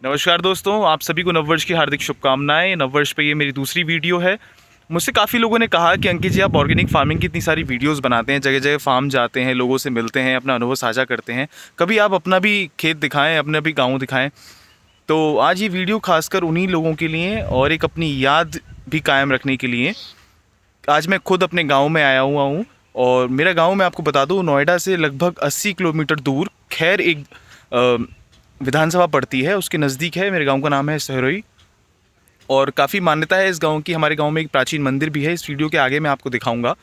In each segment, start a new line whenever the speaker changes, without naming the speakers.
नमस्कार दोस्तों, आप सभी को नववर्ष की हार्दिक शुभकामनाएं। नववर्ष पे ये मेरी दूसरी वीडियो है। मुझसे काफ़ी लोगों ने कहा कि अंकित जी आप ऑर्गेनिक फार्मिंग की इतनी सारी वीडियोस बनाते हैं, जगह जगह फार्म जाते हैं, लोगों से मिलते हैं, अपना अनुभव साझा करते हैं, कभी आप अपना भी खेत दिखाएं, अपना भी गाँव दिखाएं। तो आज ये वीडियो खासकर उन्हीं लोगों के लिए और एक अपनी याद भी कायम रखने के लिए। आज मैं खुद अपने गाँव में आया हुआ हूँ और मेरा गाँव मैं आपको बता दूँ नोएडा से लगभग 80 किलोमीटर दूर खैर एक विधानसभा पड़ती है, उसके नज़दीक है। मेरे गांव का नाम है सहरोई और काफ़ी मान्यता है इस गांव की। हमारे गांव में एक प्राचीन मंदिर भी है, इस वीडियो के आगे मैं आपको दिखाऊंगा।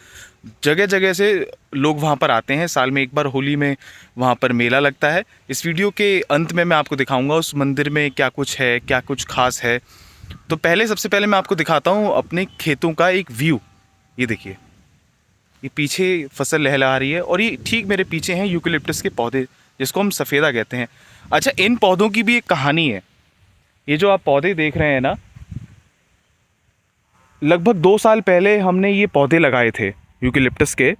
जगह जगह से लोग वहां पर आते हैं, साल में एक बार होली में वहां पर मेला लगता है। इस वीडियो के अंत में मैं आपको दिखाऊंगा उस मंदिर में क्या कुछ है, क्या कुछ खास है। तो सबसे पहले मैं आपको दिखाता हूँ अपने खेतों का एक व्यू। ये देखिए, ये पीछे फसल लहला रही है और ये ठीक मेरे पीछे हैं यूकेलिप्टस के पौधे, जिसको हम सफ़ेदा कहते हैं। अच्छा, इन पौधों की भी एक कहानी है। ये जो आप पौधे देख रहे हैं ना, लगभग 2 साल पहले हमने ये पौधे लगाए थे यूकेलिप्टस के।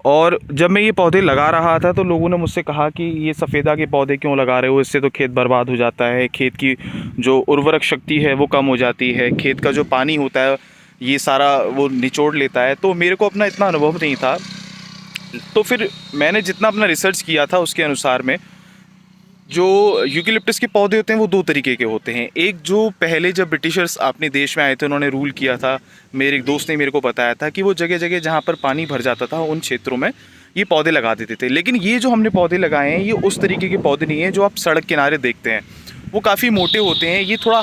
और जब मैं ये पौधे लगा रहा था तो लोगों ने मुझसे कहा कि ये सफ़ेदा के पौधे क्यों लगा रहे हो, इससे तो खेत बर्बाद हो जाता है, खेत की जो उर्वरक शक्ति है वो कम हो जाती है, खेत का जो पानी होता है ये सारा वो निचोड़ लेता है। तो मेरे को अपना इतना अनुभव नहीं था, तो फिर मैंने जितना अपना रिसर्च किया था उसके अनुसार में जो यूकेलिप्टस के पौधे होते हैं वो 2 तरीके के होते हैं। एक जो पहले जब ब्रिटिशर्स अपने देश में आए थे, उन्होंने रूल किया था, मेरे एक दोस्त ने मेरे को बताया था कि वो जगह जगह जहाँ पर पानी भर जाता था उन क्षेत्रों में ये पौधे लगा देते थे। लेकिन ये जो हमने पौधे लगाए हैं ये उस तरीके के पौधे नहीं हैं जो आप सड़क किनारे देखते हैं। वो काफ़ी मोटे होते हैं, ये थोड़ा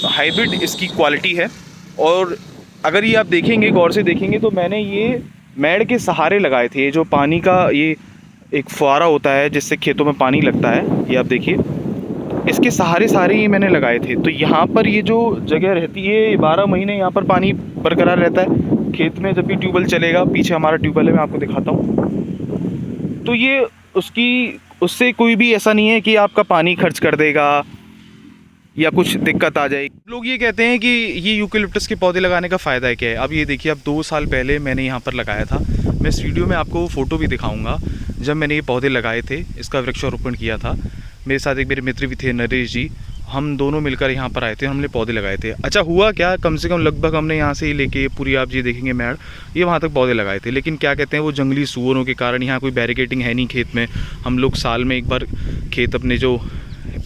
हाइब्रिड इसकी क्वालिटी है। और अगर ये आप देखेंगे, गौर से देखेंगे, तो मैंने ये मेड़ के सहारे लगाए थे। ये जो पानी का ये एक फुहारा होता है जिससे खेतों में पानी लगता है, ये आप देखिए, इसके सहारे ये मैंने लगाए थे। तो यहाँ पर ये जो जगह रहती है 12 महीने यहाँ पर पानी बरकरार रहता है खेत में। जब भी ट्यूबवेल चलेगा, पीछे हमारा ट्यूबवेल है, मैं आपको दिखाता हूँ, तो ये उससे कोई भी ऐसा नहीं है कि आपका पानी खर्च कर देगा या कुछ दिक्कत आ जाएगी। लोग ये कहते हैं कि ये यूकेलिप्टस के पौधे लगाने का फ़ायदा है क्या है। अब ये देखिए, अब 2 साल पहले मैंने यहाँ पर लगाया था। मैं इस वीडियो में आपको फ़ोटो भी दिखाऊंगा जब मैंने ये पौधे लगाए थे, इसका वृक्षारोपण किया था। मेरे साथ एक मेरे मित्र भी थे, नरेश जी, हम दोनों मिलकर यहाँ पर आए थे, हमने पौधे लगाए थे। अच्छा हुआ क्या, कम से कम लगभग हमने यहाँ से ही लेके पूरी, आप ये देखेंगे मैड, ये वहाँ तक पौधे लगाए थे। लेकिन क्या कहते हैं, वो जंगली सुअरों के कारण यहाँ कोई बैरिकेटिंग है नहीं खेत में। हम लोग साल में एक बार खेत अपने जो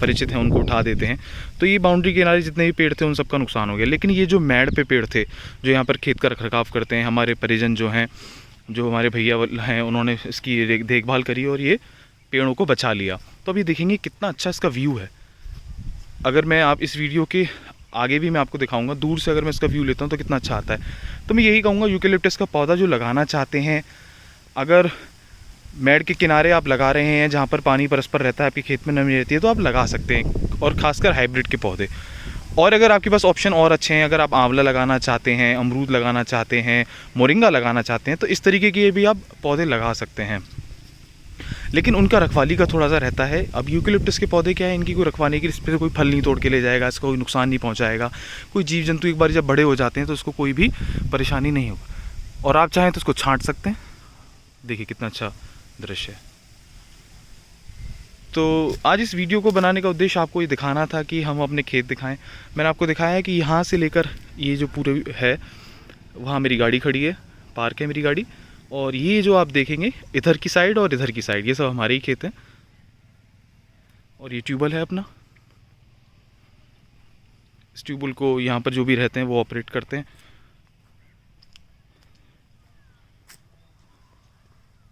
परिचित हैं उनको उठा देते हैं, तो ये बाउंड्री के किनारे जितने भी पेड़ थे उन सबका नुकसान हो गया। लेकिन ये जो मैड पे पेड़ थे जो यहाँ पर खेत का रखरखाव करते हैं, हमारे परिजन जो हैं, जो हमारे भैया हैं, उन्होंने इसकी देखभाल करी और ये पेड़ों को बचा लिया। तो अभी देखेंगे कितना अच्छा इसका व्यू है। अगर मैं आप इस वीडियो के आगे भी मैं आपको दिखाऊंगा, दूर से अगर मैं इसका व्यू लेता हूँ तो कितना अच्छा आता है। तो मैं यही कहूँगा, यूकेलिप्टस का पौधा जो लगाना चाहते हैं, अगर मेड़ के किनारे आप लगा रहे हैं जहाँ पर पानी परस्पर रहता है, आपके खेत में नमी रहती है, तो आप लगा सकते हैं, और ख़ासकर हाइब्रिड के पौधे। और अगर आपके पास ऑप्शन और अच्छे हैं, अगर आप आंवला लगाना चाहते हैं, अमरूद लगाना चाहते हैं, मोरिंगा लगाना चाहते हैं, तो इस तरीके के भी आप पौधे लगा सकते हैं। लेकिन उनका रखवाली का थोड़ा सा रहता है। अब यूकेलिप्टस के पौधे क्या है, इनकी कोई रखवाली की, इस पर कोई फल नहीं तोड़ के ले जाएगा, इसका कोई नुकसान नहीं पहुँचाएगा, कोई जीव जंतु एक बार जब बड़े हो जाते हैं तो उसको कोई भी परेशानी नहीं होगा। और आप चाहें तो उसको छांट सकते हैं। देखिए कितना अच्छा दृश्य है। तो आज इस वीडियो को बनाने का उद्देश्य आपको ये दिखाना था कि हम अपने खेत दिखाएं। मैंने आपको दिखाया है कि यहाँ से लेकर ये जो पूरे है, वहाँ मेरी गाड़ी खड़ी है, पार्क है मेरी गाड़ी, और ये जो आप देखेंगे इधर की साइड और इधर की साइड, ये सब हमारे ही खेत हैं। और ये ट्यूबवेल है अपना, इस ट्यूबवेल को यहाँ पर जो भी रहते हैं वो ऑपरेट करते हैं।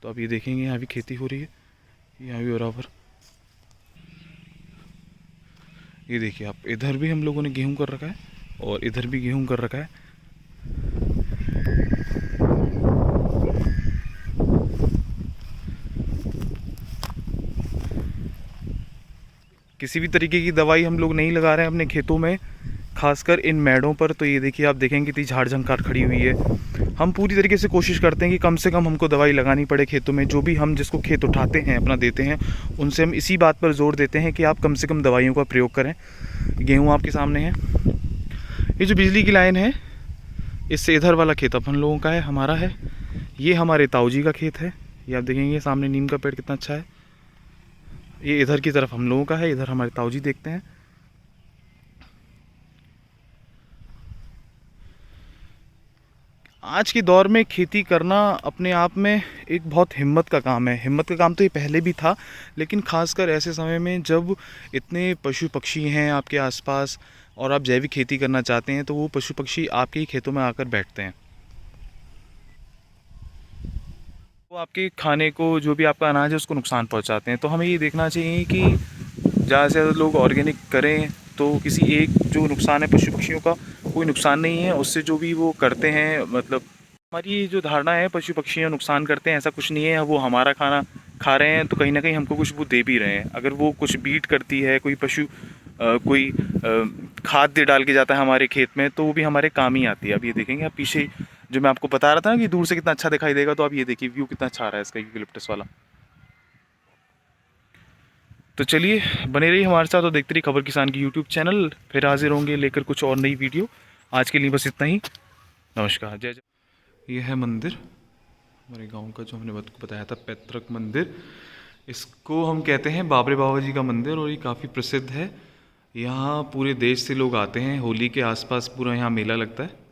तो आप ये देखेंगे यहाँ भी खेती हो रही है, यहाँ भी बराबर। ये देखिए आप, इधर भी हम लोगों ने गेहूं कर रखा है और इधर भी गेहूं कर रखा है। किसी भी तरीके की दवाई हम लोग नहीं लगा रहे हैं अपने खेतों में, खासकर इन मेड़ों पर। तो ये देखिए, आप देखेंगे कितनी झाड़ झंकार खड़ी हुई है। हम पूरी तरीके से कोशिश करते हैं कि कम से कम हमको दवाई लगानी पड़े खेतों में। जो भी हम जिसको खेत उठाते हैं, अपना देते हैं, उनसे हम इसी बात पर जोर देते हैं कि आप कम से कम दवाइयों का प्रयोग करें। गेहूँ आपके सामने है, ये जो बिजली की लाइन है, इससे इधर वाला खेत अपन लोगों का है, हमारा है। ये हमारे ताऊ जी का खेत है, ये आप देखेंगे सामने नीम का पेड़ कितना अच्छा है। ये इधर की तरफ हम लोगों का है, इधर हमारे ताऊजी देखते हैं। आज के दौर में खेती करना अपने आप में एक बहुत हिम्मत का काम है। हिम्मत का काम तो ये पहले भी था, लेकिन खासकर ऐसे समय में जब इतने पशु पक्षी हैं आपके आसपास और आप जैविक खेती करना चाहते हैं, तो वो पशु पक्षी आपके ही खेतों में आकर बैठते हैं। वो आपके खाने को, जो भी आपका अनाज है, उसको नुकसान पहुंचाते हैं। तो हमें ये देखना चाहिए कि ज़्यादा से ज़्यादा लोग ऑर्गेनिक करें, तो किसी एक जो नुकसान है पशु पक्षियों का, कोई नुकसान नहीं है उससे। जो भी वो करते हैं, मतलब हमारी जो धारणा है पशु पक्षियों नुकसान करते हैं, ऐसा कुछ नहीं है। वो हमारा खाना खा रहे हैं तो कहीं ना कहीं हमको कुछ वो दे भी रहे हैं। अगर वो कुछ बीट करती है, कोई पशु कोई खाद्य डाल के जाता है हमारे खेत में, तो वो भी हमारे काम ही आती है। अब ये देखेंगे आप पीछे, जो मैं आपको बता रहा था ना कि दूर से कितना अच्छा दिखाई देगा, तो आप ये देखिए व्यू कितना अच्छा आ रहा है इसका, यूकलिप्टस वाला। तो चलिए, बने रहिए हमारे साथ और देखते रहिए खबर किसान की यूट्यूब चैनल। फिर हाजिर होंगे लेकर कुछ और नई वीडियो। आज के लिए बस इतना ही। नमस्कार, जय जय। ये है मंदिर हमारे गांव का, जो हमने बताया था, पैतृक मंदिर। इसको हम कहते हैं बाबरे बाबा जी का मंदिर, और ये काफ़ी प्रसिद्ध है। यहाँ पूरे देश से लोग आते हैं, होली के आसपास पूरा यहाँ मेला लगता है।